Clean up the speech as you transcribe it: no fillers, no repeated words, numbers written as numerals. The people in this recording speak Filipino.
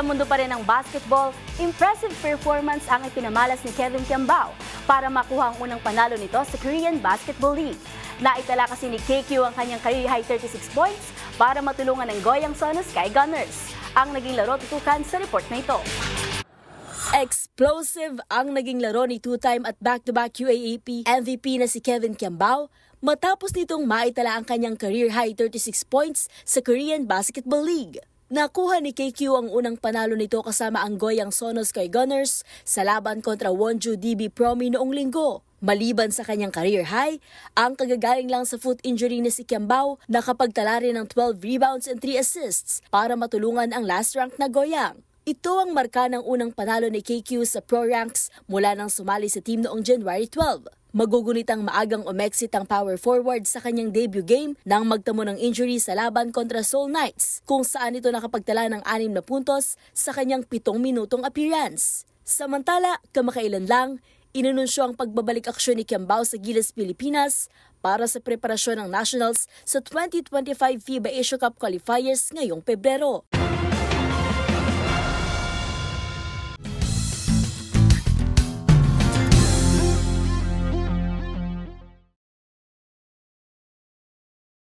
mundo pa rin ng basketball, impressive performance ang ipinamalas ni Kevin Kiambao para makuha ang unang panalo nito sa Korean Basketball League. Naitala kasi ni KQ ang kanyang career high 36 points para matulungan ng Goyang Sono Sky Gunners. Ang naging laro tutukan sa report na ito. Explosive ang naging laro ni two-time at back-to-back UAAP MVP na si Kevin Kiambao matapos nitong maitala ang kanyang career high 36 points sa Korean Basketball League. Nakuha ni KQ ang unang panalo nito kasama ang Goyang Sono Sky Gunners sa laban kontra Wonju DB Promi noong linggo. Maliban sa kanyang career high, ang kagagaling lang sa foot injury ni si Kiambao nakapagtala rin ng 12 rebounds and 3 assists para matulungan ang last rank na Goyang. Ito ang marka ng unang panalo ni KQ sa pro ranks mula nang sumali sa team noong January 12. Magugunitang maagang umexit ang power forward sa kanyang debut game nang magtamo ng injury sa laban kontra Seoul Knights kung saan ito nakapagtala ng 6 na puntos sa kanyang 7 minutong appearance. Samantala, kamakailan lang, inununsyo ang pagbabalik aksyon ni Kiambao sa Gilas, Pilipinas para sa preparasyon ng Nationals sa 2025 FIBA Asia Cup qualifiers ngayong Pebrero.